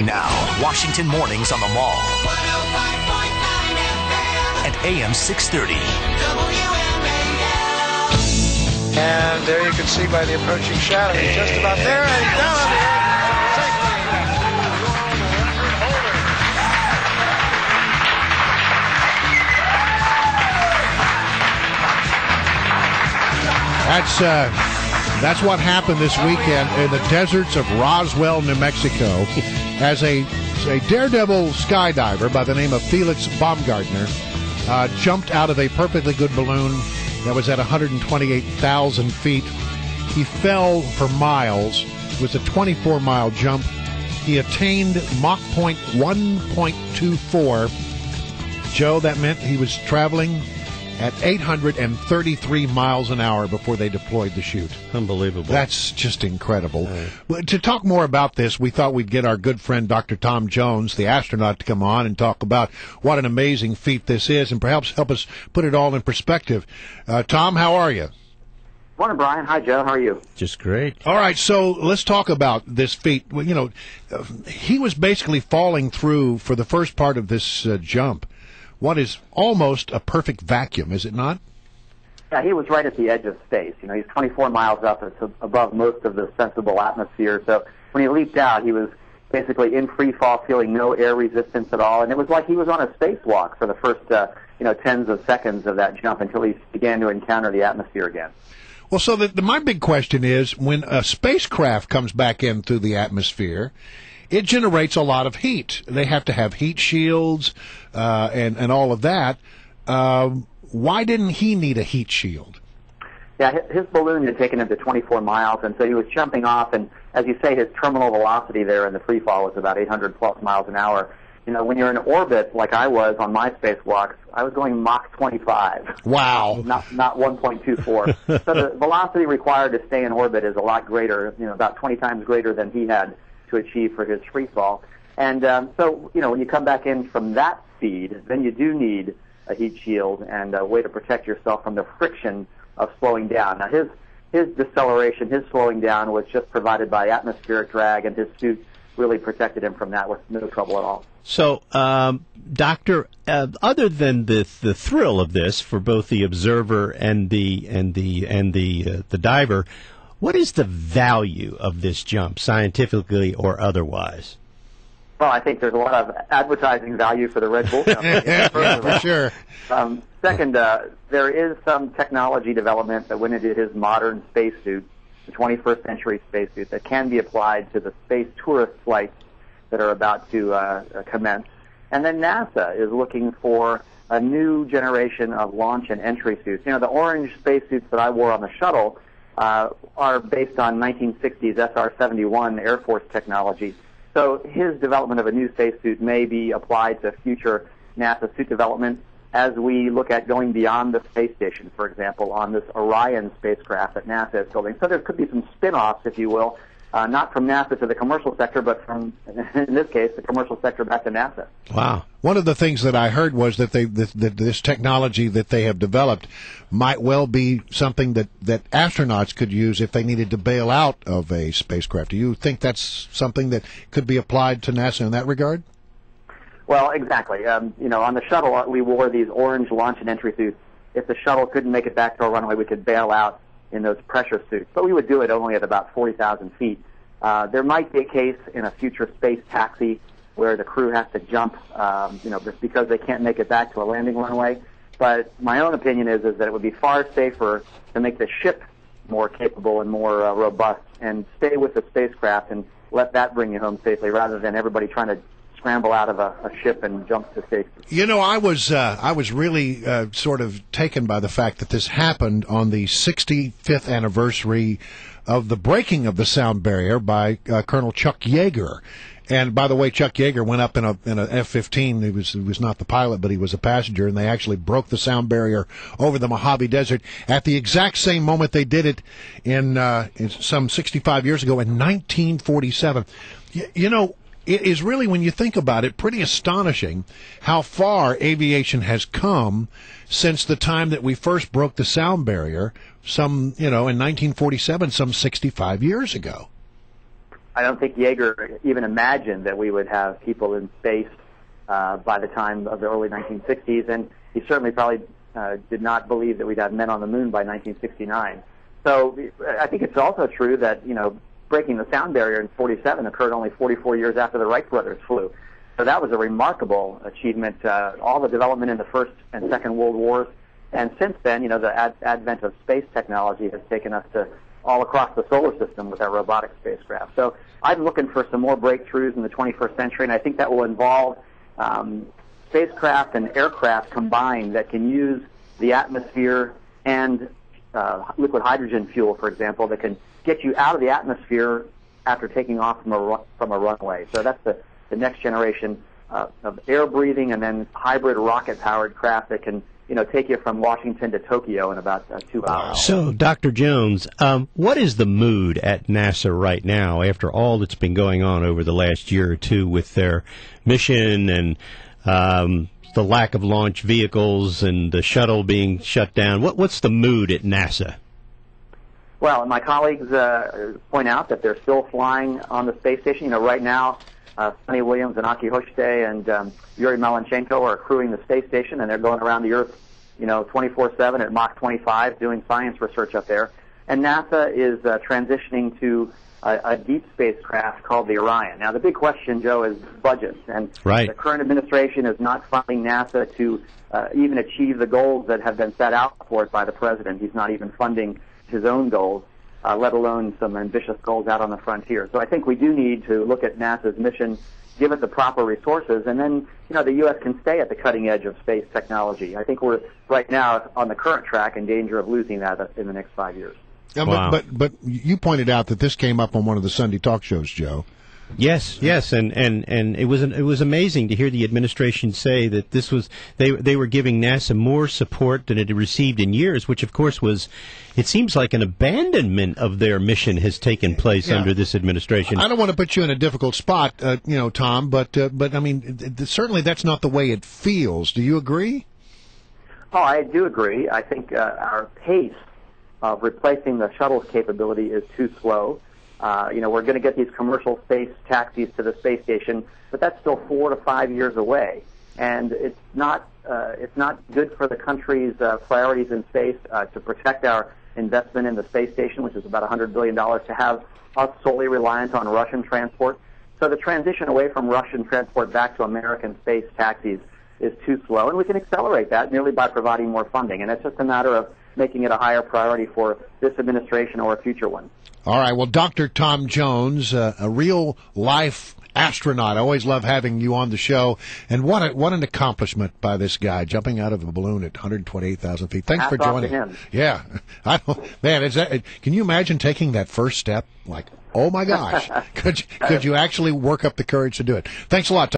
Now, Washington Mornings on the Mall. At AM 630. And there you can see by the approaching shadow, he's just about there, and he's down on the air. That's what happened this weekend in the deserts of Roswell, New Mexico, as a daredevil skydiver by the name of Felix Baumgartner jumped out of a perfectly good balloon that was at 128,000 feet. He fell for miles. It was a 24-mile jump. He attained Mach point 1.24. Joe, that meant he was traveling at 833 miles an hour before they deployed the chute. Unbelievable. That's just incredible. Well, to talk more about this, we thought we'd get our good friend Dr. Tom Jones, the astronaut, to come on and talk about what an amazing feat this is and perhaps help us put it all in perspective. Tom, how are you? Morning, Brian. Hi, Joe. How are you? Just great. All right, so let's talk about this feat. Well, he was basically falling through for the first part of this jump. What is almost a perfect vacuum, is it not? Yeah, he was right at the edge of space. He's 24 miles up. It's above most of the sensible atmosphere. So when he leaped out, he was basically in free fall, feeling no air resistance at all. And it was like he was on a spacewalk for the first, tens of seconds of that jump until he began to encounter the atmosphere again. Well, so my big question is, when a spacecraft comes back in through the atmosphere, it generates a lot of heat. They have to have heat shields and all of that. Why didn't he need a heat shield? Yeah, his balloon had taken him to 24 miles, and so he was jumping off, and as you say, his terminal velocity there in the free fall was about 800-plus miles an hour. When you're in orbit, like I was on my spacewalks, I was going Mach 25. Wow. Not 1.24. So the velocity required to stay in orbit is a lot greater, about 20 times greater than he had to achieve for his free fall. And so, when you come back in from that speed, then you do need a heat shield and a way to protect yourself from the friction of slowing down. Now, his deceleration, his slowing down was just provided by atmospheric drag, and his suit really protected him from that with no trouble at all. So, Doctor, other than the thrill of this for both the observer and the diver, what is the value of this jump, scientifically or otherwise? Well, I think there's a lot of advertising value for the Red Bull company. Yeah, for sure. Second, there is some technology development that went into his modern spacesuit, the 21st century spacesuit, that can be applied to the space tourist flights that are about to commence. And then NASA is looking for a new generation of launch and entry suits. The orange spacesuits that I wore on the shuttle are based on 1960s SR-71 Air Force technology. So his development of a new spacesuit may be applied to future NASA suit development as we look at going beyond the space station, for example, on this Orion spacecraft that NASA is building. So there could be some spin-offs, if you will, not from NASA to the commercial sector, but from, in this case, the commercial sector back to NASA. Wow. One of the things that I heard was that this technology that they have developed might well be something that astronauts could use if they needed to bail out of a spacecraft. Do you think that's something that could be applied to NASA in that regard? Well, exactly. On the shuttle, we wore these orange launch and entry suits. If the shuttle couldn't make it back to our runway, we could bail out in those pressure suits. But we would do it only at about 40,000 feet. There might be a case in a future space taxi where the crew has to jump, just because they can't make it back to a landing runway. But my own opinion is that it would be far safer to make the ship more capable and more robust and stay with the spacecraft and let that bring you home safely rather than everybody trying to scramble out of a ship and jump to safety. I was really sort of taken by the fact that this happened on the 65th anniversary of the breaking of the sound barrier by Colonel Chuck Yeager. And by the way, Chuck Yeager went up in a F-15. He was not the pilot, but he was a passenger, and they actually broke the sound barrier over the Mojave Desert at the exact same moment they did it in some 65 years ago in 1947. It is really, when you think about it, pretty astonishing how far aviation has come since the time that we first broke the sound barrier, in 1947, some 65 years ago. I don't think Yeager even imagined that we would have people in space by the time of the early 1960s, and he certainly probably did not believe that we'd have men on the moon by 1969. So I think it's also true that, breaking the sound barrier in 47 occurred only 44 years after the Wright brothers flew. So that was a remarkable achievement. All the development in the First and Second World Wars, and since then, the advent of space technology has taken us to all across the solar system with our robotic spacecraft. So I'm looking for some more breakthroughs in the 21st century, and I think that will involve spacecraft and aircraft combined that can use the atmosphere and liquid hydrogen fuel, for example, that can get you out of the atmosphere after taking off from a runway. So that's the next generation of air breathing and then hybrid rocket-powered craft that can take you from Washington to Tokyo in about 2 hours. So, Dr. Jones, what is the mood at NASA right now after all that's been going on over the last year or two with their mission and the lack of launch vehicles and the shuttle being shut down? What's the mood at NASA? Well, my colleagues point out that they're still flying on the space station. Right now, Sonny Williams and Aki Hoshte and Yuri Malenchenko are crewing the space station, and they're going around the Earth, 24/7 at Mach 25 doing science research up there. And NASA is transitioning to a deep spacecraft called the Orion. Now, the big question, Joe, is budgets. And right. The current administration is not funding NASA to even achieve the goals that have been set out for it by the president. He's not even funding his own goals, let alone some ambitious goals out on the frontier. So I think we do need to look at NASA's mission, give it the proper resources, and then, the U.S. can stay at the cutting edge of space technology. I think we're right now on the current track in danger of losing that in the next 5 years. Yeah, wow. But you pointed out that this came up on one of the Sunday talk shows, Joe. Yes, and it was amazing to hear the administration say that this was they were giving NASA more support than it had received in years, which of course it seems like an abandonment of their mission has taken place under this administration. I don't want to put you in a difficult spot, Tom, but I mean, certainly that's not the way it feels. Do you agree? Oh, I do agree. I think our pace of replacing the shuttle's capability is too slow. We're going to get these commercial space taxis to the space station, but that's still 4 to 5 years away, and it's not good for the country's priorities in space to protect our investment in the space station, which is about $100 billion, to have us solely reliant on Russian transport. So the transition away from Russian transport back to American space taxis is too slow, and we can accelerate that merely by providing more funding, and it's just a matter of making it a higher priority for this administration or a future one. All right. Well, Dr. Tom Jones, a real-life astronaut. I always love having you on the show. And what an accomplishment by this guy, jumping out of a balloon at 128,000 feet. Thanks for joining. Him. Yeah. Man, can you imagine taking that first step? Like, oh, my gosh. Could you actually work up the courage to do it? Thanks a lot, Tom.